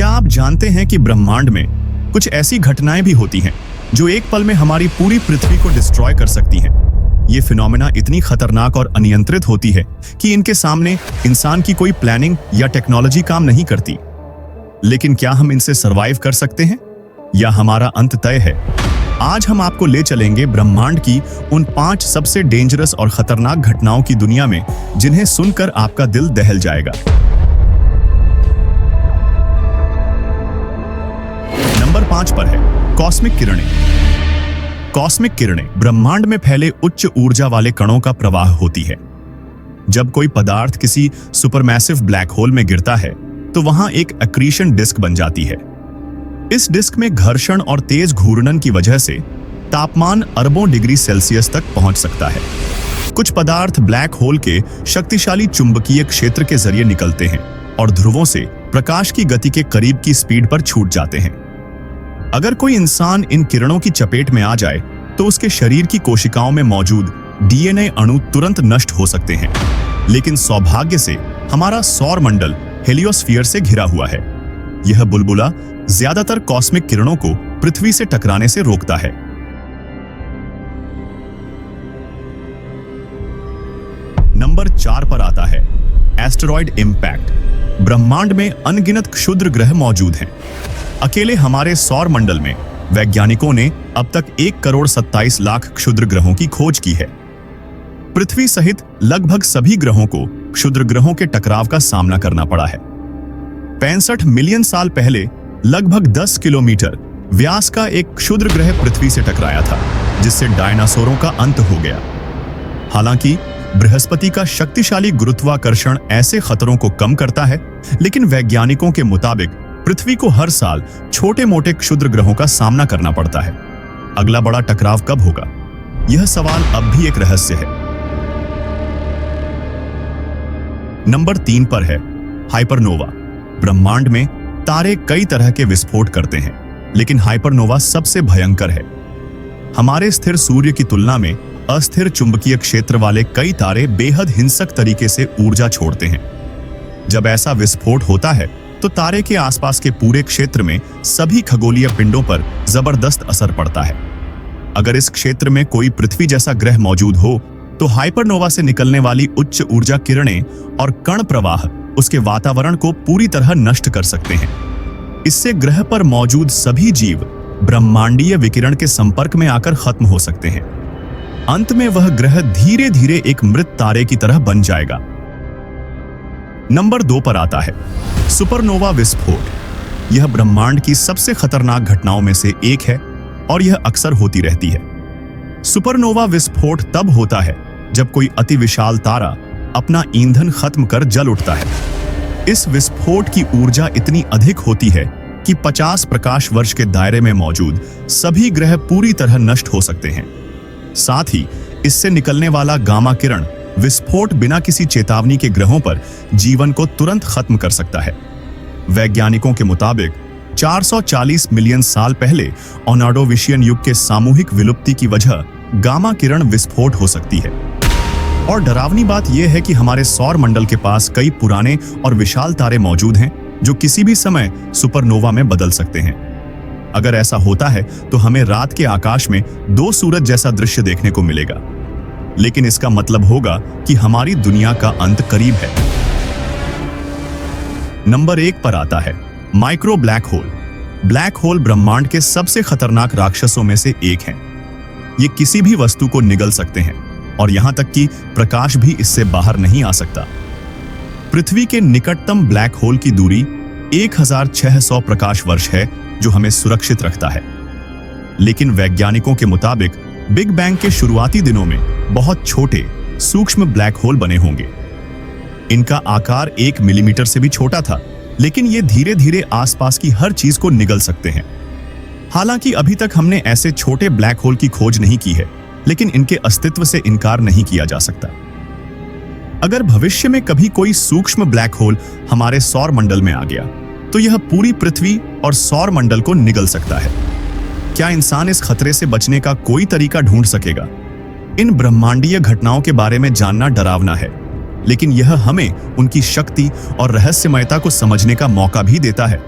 क्या आप जानते हैं कि ब्रह्मांड में कुछ ऐसी घटनाएं भी होती हैं जो एक पल में हमारी पूरी पृथ्वी को डिस्ट्रॉय कर सकती हैं? ये फिनोमेना इतनी खतरनाक और अनियंत्रित होती है कि इनके सामने इंसान की कोई प्लानिंग या टेक्नोलॉजी काम नहीं करती। लेकिन क्या हम इनसे सरवाइव कर सकते हैं या हमारा अंत तय है? आज हम आपको ले चलेंगे ब्रह्मांड की उन 5 सबसे डेंजरस और खतरनाक घटनाओं की दुनिया में जिन्हें सुनकर आपका दिल दहल जाएगा। नंबर 5 पर है कॉस्मिक किरणें। कॉस्मिक किरणें ब्रह्मांड में फैले उच्च ऊर्जा वाले कणों का प्रवाह होती है। जब कोई पदार्थ किसी सुपरमैसिव ब्लैक होल में गिरता है तो वहां एक एक्रीशन डिस्क बन जाती है। इस डिस्क में घर्षण और तेज घूर्णन की वजह से तापमान अरबों डिग्री सेल्सियस तक पहुंच सकता है। कुछ पदार्थ ब्लैक होल के शक्तिशाली चुंबकीय क्षेत्र के जरिए निकलते हैं और ध्रुवों से प्रकाश की गति के करीब की स्पीड पर छूट जाते हैं। अगर कोई इंसान इन किरणों की चपेट में आ जाए तो उसके शरीर की कोशिकाओं में मौजूद डीएनए अणु तुरंत नष्ट हो सकते हैं। लेकिन सौभाग्य से हमारा सौर मंडल हेलियोस्फीयर से घिरा हुआ है। यह बुलबुला ज्यादातर कॉस्मिक किरणों को पृथ्वी से टकराने से रोकता है। नंबर 4 पर आता है एस्टेरॉयड इंपैक्ट। ब्रह्मांड में अनगिनत क्षुद्र ग्रह मौजूद हैं। अकेले हमारे सौर मंडल में वैज्ञानिकों ने अब तक 1,27,00,000 क्षुद्र ग्रहों की खोज की है। पृथ्वी सहित लगभग सभी ग्रहों को क्षुद्र ग्रहों के टकराव का सामना करना पड़ा है। 65 मिलियन साल पहले लगभग 10 किलोमीटर व्यास का एक क्षुद्र ग्रह पृथ्वी से टकराया था, जिससे डायनासोरों का अंत हो गया। हालांकि बृहस्पति का शक्तिशाली गुरुत्वाकर्षण ऐसे खतरों को कम करता है, लेकिन वैज्ञानिकों के मुताबिक पृथ्वी को हर साल छोटे मोटे क्षुद्र ग्रहों का सामना करना पड़ता है। अगला बड़ा टकराव कब होगा? यह सवाल अब भी एक रहस्य है। नंबर 3 पर है हाइपरनोवा। ब्रह्मांड में तारे कई तरह के विस्फोट करते हैं, लेकिन हाइपरनोवा सबसे भयंकर है। हमारे स्थिर सूर्य की तुलना में अस्थिर चुंबकीय क्षेत्र वाले कई तारे बेहद हिंसक तरीके से ऊर्जा छोड़ते हैं। जब ऐसा विस्फोट होता है तो तारे के आसपास के पूरे क्षेत्र में सभी खगोलीय पिंडों पर जबरदस्त असर पड़ता है। अगर इस क्षेत्र में कोई पृथ्वी जैसा ग्रह मौजूद हो तो हाइपरनोवा से निकलने वाली उच्च ऊर्जा किरणें और कण प्रवाह उसके वातावरण को पूरी तरह नष्ट कर सकते हैं। इससे ग्रह पर मौजूद सभी जीव ब्रह्मांडीय विकिरण के संपर्क में आकर खत्म हो सकते हैं। अंत में वह ग्रह धीरे धीरे एक मृत तारे की तरह बन जाएगा। नंबर 2 पर आता है सुपरनोवा विस्फोट। यह ब्रह्मांड की सबसे खतरनाक घटनाओं में से एक है और यह अक्सर होती रहती है। सुपरनोवा विस्फोट तब होता है जब कोई अति विशाल तारा अपना ईंधन खत्म कर जल उठता है। इस विस्फोट की ऊर्जा इतनी अधिक होती है कि 50 प्रकाश वर्ष के दायरे में मौजूद सभी ग्रह पूरी तरह नष्ट हो सकते हैं। साथ ही इससे निकलने वाला गामा किरण विस्फोट बिना किसी चेतावनी के ग्रहों पर जीवन को तुरंत खत्म कर सकता है। वैज्ञानिकों के मुताबिक 440 मिलियन साल पहले ऑर्डोविशियन युग के सामूहिक विलुप्ति की वजह गामा किरण विस्फोट हो सकती है। और डरावनी बात यह है कि हमारे सौर मंडल के पास कई पुराने और विशाल तारे मौजूद हैं जो किसी भी समय सुपरनोवा में बदल सकते हैं। अगर ऐसा होता है तो हमें रात के आकाश में 2 सूरज जैसा दृश्य देखने को मिलेगा, लेकिन इसका मतलब होगा कि हमारी दुनिया का अंत करीब है। नंबर 1 पर आता है micro black hole. Black hole ब्रह्मांड के सबसे खतरनाक राक्षसों में से एक हैं। ये किसी भी वस्तु को निगल सकते हैं और यहां तक कि प्रकाश भी इससे बाहर नहीं आ सकता। पृथ्वी के निकटतम ब्लैक होल की दूरी 1600 प्रकाश वर्ष है, जो हमें सुरक्षित रखता है। लेकिन वैज्ञानिकों के मुताबिक बिग बैंग के शुरुआती दिनों में बहुत छोटे सूक्ष्म ब्लैक होल बने होंगे। इनका आकार 1 मिलीमीटर से भी छोटा था, लेकिन ये धीरे धीरे आसपास की हर चीज को निगल सकते हैं। हालांकि अभी तक हमने ऐसे छोटे ब्लैक होल की खोज नहीं की है, लेकिन इनके अस्तित्व से इनकार नहीं किया जा सकता। अगर भविष्य में कभी कोई सूक्ष्म ब्लैक होल हमारे सौर मंडल में आ गया तो यह पूरी पृथ्वी और सौर मंडल को निगल सकता है। क्या इंसान इस खतरे से बचने का कोई तरीका ढूंढ सकेगा? इन ब्रह्मांडीय घटनाओं के बारे में जानना डरावना है, लेकिन यह हमें उनकी शक्ति और रहस्यमयता को समझने का मौका भी देता है।